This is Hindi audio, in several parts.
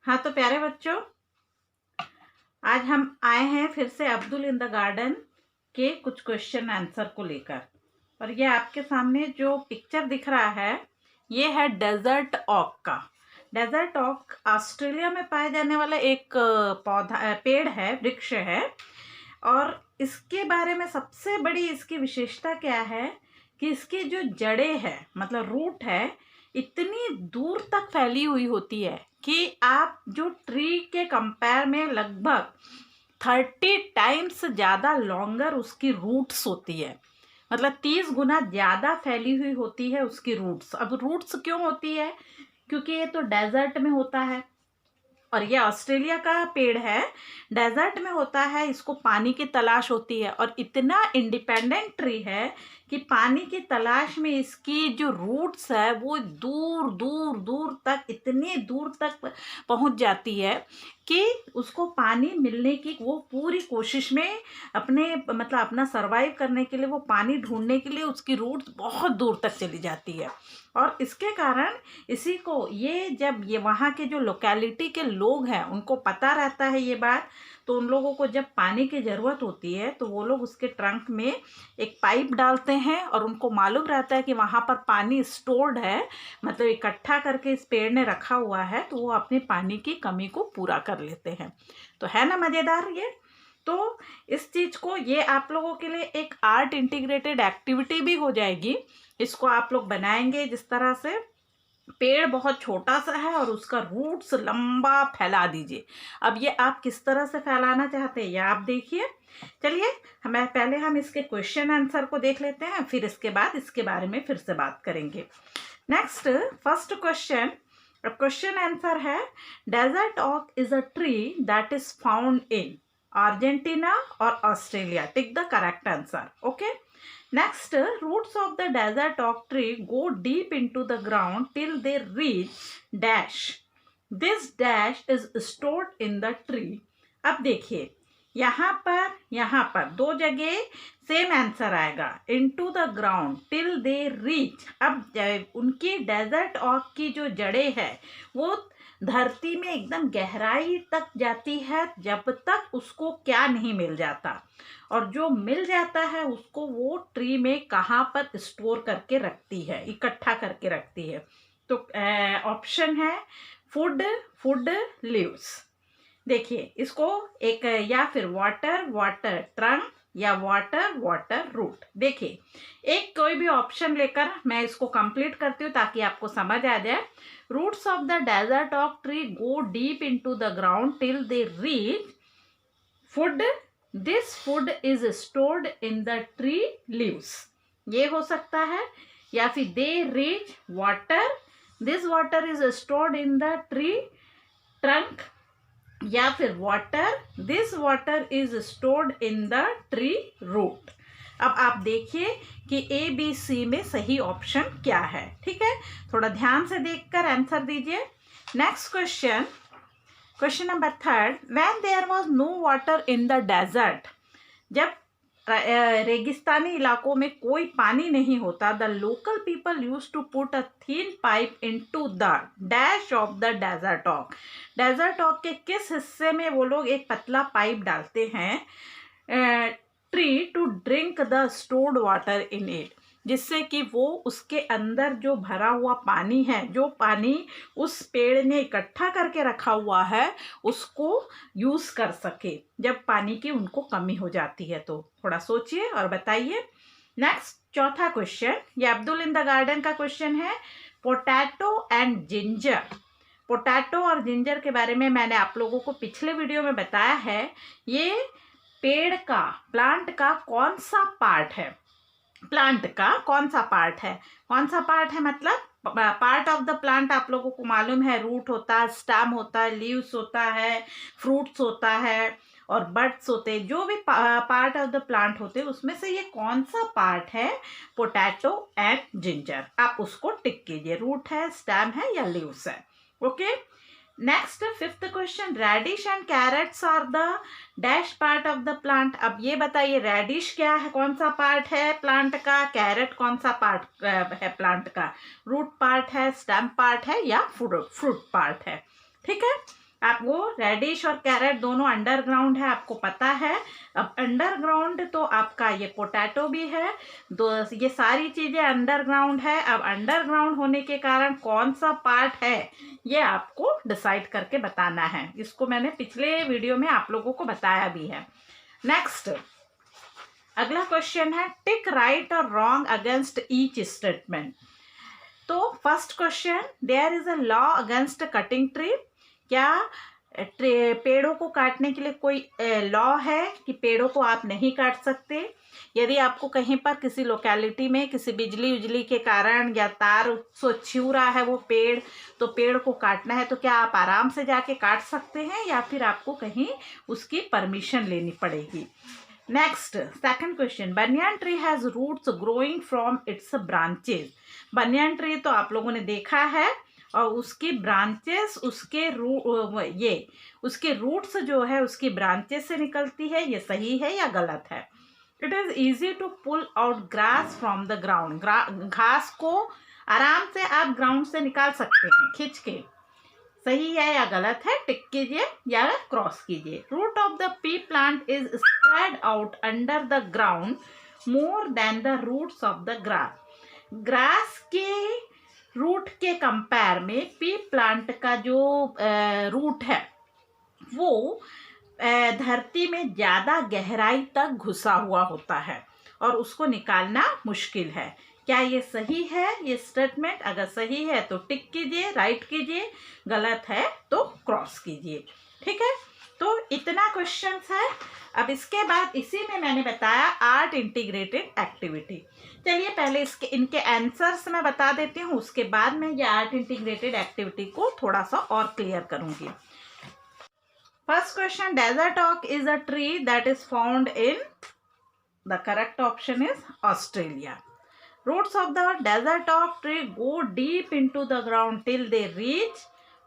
हाँ तो प्यारे बच्चों, आज हम आए हैं फिर से अब्दुल इन द गार्डन के कुछ क्वेश्चन आंसर को लेकर। और ये आपके सामने जो पिक्चर दिख रहा है ये है डेजर्ट ऑक का। डेजर्ट ऑक ऑस्ट्रेलिया में पाए जाने वाला एक पेड़ है, वृक्ष है। और इसके बारे में सबसे बड़ी इसकी विशेषता क्या है कि इसकी जो जड़ें है, मतलब रूट है, इतनी दूर तक फैली हुई होती है कि आप जो ट्री के कंपेयर में लगभग 30 टाइम्स ज़्यादा लॉन्गर उसकी रूट्स होती है। मतलब 30 गुना ज़्यादा फैली हुई होती है उसकी रूट्स। अब रूट्स क्यों होती है? क्योंकि ये तो डेजर्ट में होता है और ये ऑस्ट्रेलिया का पेड़ है, डेजर्ट में होता है, इसको पानी की तलाश होती है। और इतना इंडिपेंडेंट ट्री है कि पानी की तलाश में इसकी जो रूट्स है वो दूर दूर दूर तक, इतनी दूर तक पहुंच जाती है कि उसको पानी मिलने की वो पूरी कोशिश में अपना सरवाइव करने के लिए, वो पानी ढूंढने के लिए उसकी रूट्स बहुत दूर तक चली जाती है। और इसके कारण इसी को जब ये वहाँ के जो लोकेलिटी के लोग हैं उनको पता रहता है ये बात, तो उन लोगों को जब पानी की ज़रूरत होती है तो वो लोग उसके ट्रंक में एक पाइप डालते हैं और उनको मालूम रहता है कि वहाँ पर पानी स्टोर्ड है, मतलब इकट्ठा करके इस पेड़ ने रखा हुआ है, तो वो अपनी पानी की कमी को पूरा कर लेते हैं। तो है ना मज़ेदार ये। तो इस चीज़ को, ये आप लोगों के लिए एक आर्ट इंटीग्रेटेड एक्टिविटी भी हो जाएगी। इसको आप लोग बनाएंगे जिस तरह से पेड़ बहुत छोटा सा है और उसका रूट्स लंबा फैला दीजिए। अब ये आप किस तरह से फैलाना चाहते हैं ये आप देखिए। चलिए हम इसके क्वेश्चन आंसर को देख लेते हैं, फिर इसके बाद इसके बारे में फिर से बात करेंगे। नेक्स्ट, फर्स्ट क्वेश्चन आंसर है, desert oak is a tree that is found in Argentina और Australia. Tick the correct answer. Okay. Next, roots of the desert oak tree go deep into the ground till they reach dash. This dash is stored in the tree. अब देखिए, यहाँ पर दो जगह सेम आंसर आएगा। into the ground till they reach। अब उनकी डेजर्ट ऑक की जो जड़ें है वो धरती में एकदम गहराई तक जाती है जब तक उसको क्या नहीं मिल जाता, और जो मिल जाता है उसको वो ट्री में कहाँ पर स्टोर करके रखती है, इकट्ठा करके रखती है। तो ऑप्शन है फूड लीव्स। देखिए इसको एक, या फिर वाटर ट्रंक या वाटर रूट। देखिए एक कोई भी ऑप्शन लेकर मैं इसको कंप्लीट करती हूँ ताकि आपको समझ आ जाए। Roots of the desert oak tree go deep into the ground till they reach food. This food is stored in the tree leaves, ये हो सकता है। या फिर they reach water, this water is stored in the tree trunk. या फिर this water is stored in the tree root. अब आप देखिए कि ABC में सही ऑप्शन क्या है। ठीक है, थोड़ा ध्यान से देखकर आंसर दीजिए। Next question number 3, when there was no water in the desert. जब रेगिस्तानी इलाकों में कोई पानी नहीं होता, the local people use to put a thin pipe into the dash of the desert oak. Desert oak के किस हिस्से में वो लोग एक पतला पाइप डालते हैं tree to drink the stored water in it, जिससे कि वो उसके अंदर जो भरा हुआ पानी है, जो पानी उस पेड़ ने इकट्ठा करके रखा हुआ है, उसको यूज़ कर सके जब पानी की उनको कमी हो जाती है। तो थोड़ा सोचिए और बताइए। नेक्स्ट, चौथा क्वेश्चन, ये अब्दुल इन द गार्डन का क्वेश्चन है। Potato and ginger. पोटैटो और जिंजर के बारे में मैंने आप लोगों को पिछले वीडियो में बताया है। ये प्लांट का कौन सा पार्ट है? कौन सा पार्ट है मतलब पार्ट ऑफ द प्लांट आप लोगों को मालूम है, रूट होता है, स्टेम होता है, लीव्स होता है, फ्रूट्स होता है और बड्स होते हैं। जो भी पार्ट ऑफ द प्लांट होते हैं उसमें से ये कौन सा पार्ट है? Potato and ginger. आप उसको टिक कीजिए, रूट है, स्टेम है या लीव्स है। Okay. Next, fifth question, radish and carrots are the dash part of the plant. अब ये बताइए रेडिश क्या है, कौन सा पार्ट है प्लांट का, कैरेट कौन सा पार्ट है प्लांट का, रूट पार्ट है, स्टेम पार्ट है या फ्रूट पार्ट है। ठीक है, आपको रेडिश और कैरेट दोनों अंडरग्राउंड है, आपको पता है। अब अंडरग्राउंड तो आपका ये पोटैटो भी है, ये सारी चीजें अंडरग्राउंड है। अब अंडरग्राउंड होने के कारण कौन सा पार्ट है ये आपको डिसाइड करके बताना है। इसको मैंने पिछले वीडियो में आप लोगों को बताया भी है। नेक्स्ट अगला क्वेश्चन है, टिक राइट और रॉन्ग अगेंस्ट ईच स्टेटमेंट। तो first question, there is a law against cutting tree. क्या पेड़ों को काटने के लिए कोई लॉ है कि पेड़ों को आप नहीं काट सकते? यदि आपको कहीं पर किसी लोकेलिटी में किसी बिजली उजली के कारण या तार से छू रहा है वो पेड़, तो पेड़ को काटना है, तो क्या आप आराम से जाके काट सकते हैं या फिर आपको कहीं उसकी परमिशन लेनी पड़ेगी? Next second question, banyan tree has roots growing from its branches. Banyan tree तो आप लोगों ने देखा है और उसकी ब्रांचेस उसके उसके रूट्स जो है उसकी ब्रांचेस से निकलती है। ये सही है या गलत है? It is easy to pull out grass from the ground. घास को आराम से आप ग्राउंड से निकाल सकते हैं खींच के। सही है या गलत है? टिक कीजिए या क्रॉस कीजिए। Root of the pea plant is spread out under the ground more than the roots of the grass. Grass के रूट के कंपेयर में पी प्लांट का जो रूट है वो धरती में ज़्यादा गहराई तक घुसा हुआ होता है और उसको निकालना मुश्किल है। क्या ये सही है ये स्टेटमेंट? अगर सही है तो टिक कीजिए, राइट कीजिए, गलत है तो क्रॉस कीजिए। ठीक है, तो इतना क्वेश्चंस है। अब इसके बाद इसी में मैंने बताया आर्ट इंटीग्रेटेड एक्टिविटी। चलिए पहले इनके आंसर्स मैं बता देती हूँ, उसके बाद मैं ये आर्ट इंटीग्रेटेड एक्टिविटी को थोड़ा सा और क्लियर करूंगी। First question, desert oak is a tree that is found in, the correct option is Australia. Roots of the desert oak tree go deep into the ground till they reach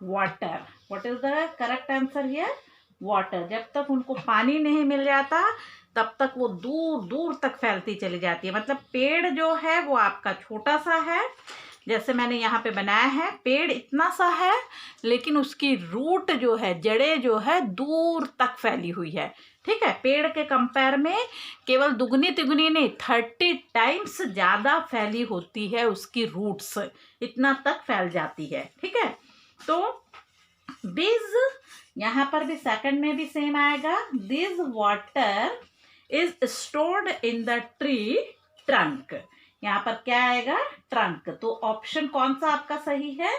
water. What is the correct answer here? Water. जब तक उनको पानी नहीं मिल जाता तब तक वो दूर दूर तक फैलती चली जाती है। मतलब पेड़ जो है वो आपका छोटा सा है, जैसे मैंने यहाँ पे बनाया है, पेड़ इतना सा है लेकिन उसकी रूट जो है, जड़ें जो है दूर तक फैली हुई है। ठीक है, पेड़ के कंपेयर में केवल दुगनी तिगुनी नहीं 30 टाइम्स ज़्यादा फैली होती है उसकी रूट्स, इतना तक फैल जाती है। ठीक है, तो दिस यहाँ पर भी सेकंड में भी सेम आएगा। This water is stored in the tree trunk. यहाँ पर क्या आएगा? ट्रंक। तो ऑप्शन कौन सा आपका सही है?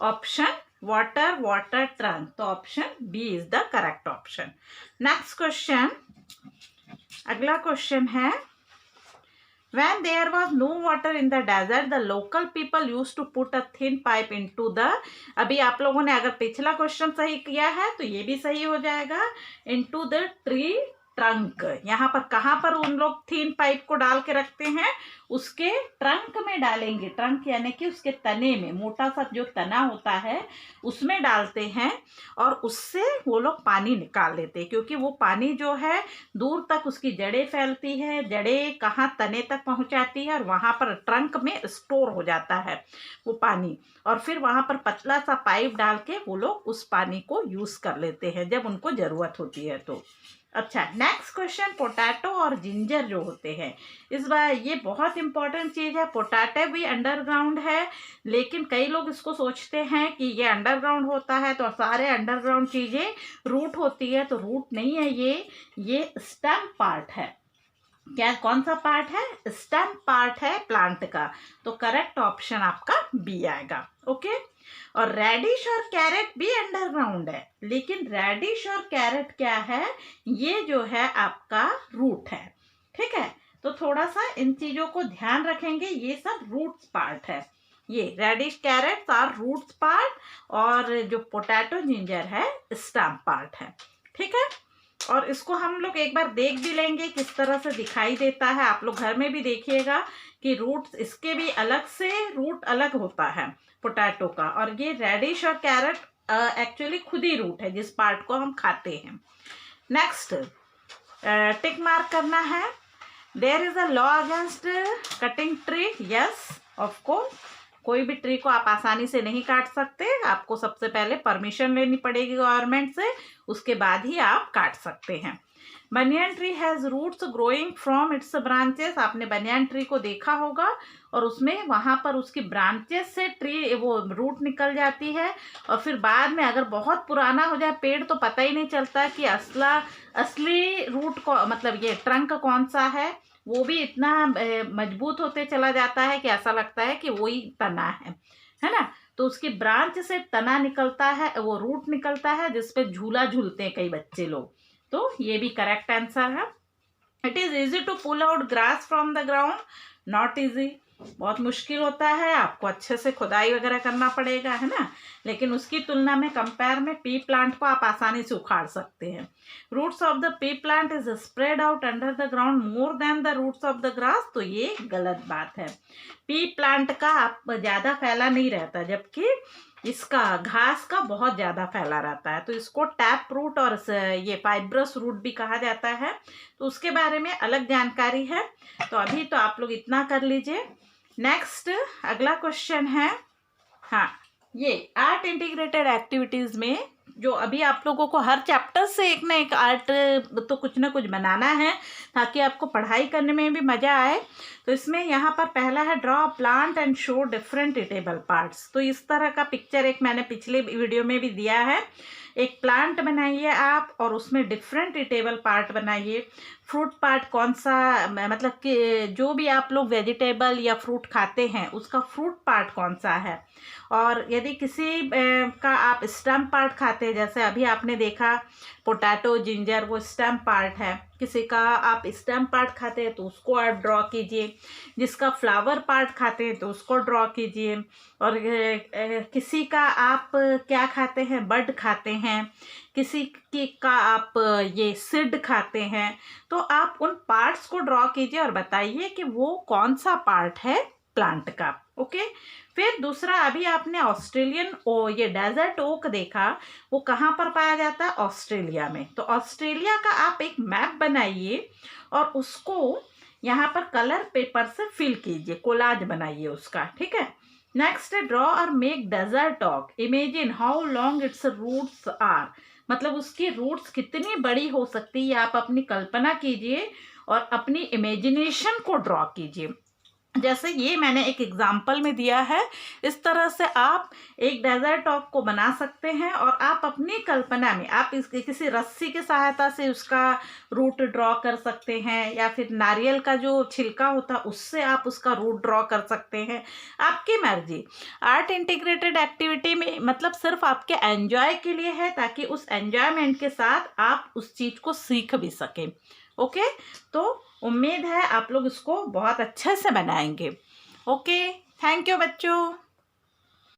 Option water, water trunk. तो option b is the correct option. Next question, अगला क्वेश्चन है, when there was no water in the desert the local people used to put a thin pipe into the, अभी आप लोगों ने अगर पिछला क्वेश्चन सही किया है तो ये भी सही हो जाएगा, into the tree ट्रंक। यहाँ पर कहाँ पर उन लोग थीन पाइप को डाल के रखते हैं? उसके ट्रंक में डालेंगे। ट्रंक यानी कि उसके तने में, मोटा सा जो तना होता है उसमें डालते हैं और उससे वो लोग पानी निकाल लेते हैं, क्योंकि वो पानी जो है दूर तक उसकी जड़ें फैलती है, जड़ें कहाँ तने तक पहुँचाती है और वहाँ पर ट्रंक में स्टोर हो जाता है वो पानी, और फिर वहाँ पर पतला सा पाइप डाल के वो लोग उस पानी को यूज़ कर लेते हैं जब उनको ज़रूरत होती है तो। अच्छा, नेक्स्ट क्वेश्चन, पोटैटो और जिंजर जो होते हैं, इस बार ये बहुत इंपॉर्टेंट चीज़ है। पोटैटो भी अंडरग्राउंड है, लेकिन कई लोग इसको सोचते हैं कि ये अंडरग्राउंड होता है तो सारे अंडरग्राउंड चीज़ें रूट होती है, तो रूट नहीं है, ये स्टेम पार्ट है। क्या कौन सा पार्ट है? स्टेम पार्ट है प्लांट का। तो करेक्ट ऑप्शन आपका बी आएगा। ओके, और रेडिश और कैरेट भी अंडरग्राउंड है, लेकिन रेडिश और कैरेट क्या है? ये जो है आपका रूट है। ठीक है, तो थोड़ा सा इन चीजों को ध्यान रखेंगे, ये सब रूट्स पार्ट है। ये radish carrots are roots part और जो पोटैटो जिंजर है स्टेम पार्ट है। ठीक है, और इसको हम लोग एक बार देख भी लेंगे किस तरह से दिखाई देता है। आप लोग घर में भी देखिएगा कि रूट्स इसके भी अलग से रूट अलग होता है पोटैटो का, और ये रेडिश और कैरेट एक्चुअली खुद ही रूट है जिस पार्ट को हम खाते हैं। नेक्स्ट टिक मार्क करना है। There is a law against cutting tree, yes of course. कोई भी ट्री को आप आसानी से नहीं काट सकते, आपको सबसे पहले परमिशन लेनी पड़ेगी गवर्नमेंट से, उसके बाद ही आप काट सकते हैं। Banyan tree has roots growing from its branches, आपने बनियान ट्री को देखा होगा और उसमें वहाँ पर उसकी ब्रांचेस से ट्री वो रूट निकल जाती है और फिर बाद में अगर बहुत पुराना हो जाए पेड़ तो पता ही नहीं चलता कि असली रूट को मतलब ये ट्रंक कौन सा है, वो भी इतना मजबूत होते चला जाता है कि ऐसा लगता है कि वही तना है ना। तो उसकी ब्रांच से तना निकलता है, वो रूट निकलता है जिसपे झूला झूलते हैं कई बच्चे लोग। तो ये भी करेक्ट आंसर है। It is easy to pull out grass from the ground, not easy, बहुत मुश्किल होता है, आपको अच्छे से खुदाई वगैरह करना पड़ेगा, है ना। लेकिन उसकी तुलना में कंपेयर में पी प्लांट को आप आसानी से उखाड़ सकते हैं। Roots of the pea plant is spread out under the ground more than the roots of the grass, तो ये गलत बात है। पी प्लांट का आप ज़्यादा फैला नहीं रहता, जबकि इसका घास का बहुत ज़्यादा फैला रहता है। तो इसको टैप रूट और ये फाइब्रस रूट भी कहा जाता है, तो उसके बारे में अलग जानकारी है। तो अभी तो आप लोग इतना कर लीजिए। नेक्स्ट अगला क्वेश्चन है, हाँ, ये आर्ट इंटीग्रेटेड एक्टिविटीज़ में जो अभी आप लोगों को हर चैप्टर से एक ना एक आर्ट तो कुछ ना कुछ बनाना है ताकि आपको पढ़ाई करने में भी मज़ा आए। तो इसमें यहाँ पर पहला है draw plant and show different eatable parts. तो इस तरह का पिक्चर एक मैंने पिछले वीडियो में भी दिया है। एक प्लांट बनाइए आप और उसमें डिफरेंट ईटेबल पार्ट बनाइए। फ्रूट पार्ट कौन सा, मतलब कि जो भी आप लोग वेजिटेबल या फ्रूट खाते हैं उसका फ्रूट पार्ट कौन सा है। और यदि किसी का आप स्टैम्प पार्ट खाते हैं, जैसे अभी आपने देखा पोटैटो जिंजर वो स्टैम्प पार्ट है, किसी का आप स्टैम्प पार्ट खाते हैं तो उसको आप ड्रॉ कीजिए, जिसका फ्लावर पार्ट खाते हैं तो उसको ड्रॉ कीजिए, और किसी का आप क्या खाते हैं, बड खाते हैं, किसी की का आप ये सीड खाते हैं, तो आप उन पार्ट्स को ड्रॉ कीजिए और बताइए कि वो कौन सा पार्ट है प्लांट का। ओके। फिर दूसरा, अभी आपने ऑस्ट्रेलियन ये डेजर्ट ओक देखा, वो कहाँ पर पाया जाता है, ऑस्ट्रेलिया में। तो ऑस्ट्रेलिया का आप एक मैप बनाइए और उसको यहाँ पर कलर पेपर से फिल कीजिए, कोलाज बनाइए उसका, ठीक है। नेक्स्ट है ड्रॉ और make desert oak, imagine how long its roots are, मतलब उसकी रूट्स कितनी बड़ी हो सकती है, आप अपनी कल्पना कीजिए और अपनी इमेजिनेशन को ड्रॉ कीजिए। जैसे ये मैंने एक एग्जाम्पल में दिया है, इस तरह से आप एक डेजर्ट ओक को बना सकते हैं और आप अपनी कल्पना में आप इसके किसी रस्सी की सहायता से उसका रूट ड्रॉ कर सकते हैं, या फिर नारियल का जो छिलका होता है उससे आप उसका रूट ड्रॉ कर सकते हैं, आपकी मर्जी। आर्ट इंटीग्रेटेड एक्टिविटी में मतलब सिर्फ आपके एंजॉय के लिए है, ताकि उस एंजॉयमेंट के साथ आप उस चीज़ को सीख भी सकें। ओके, तो उम्मीद है आप लोग इसको बहुत अच्छे से बनाएंगे। ओके, थैंक यू बच्चों।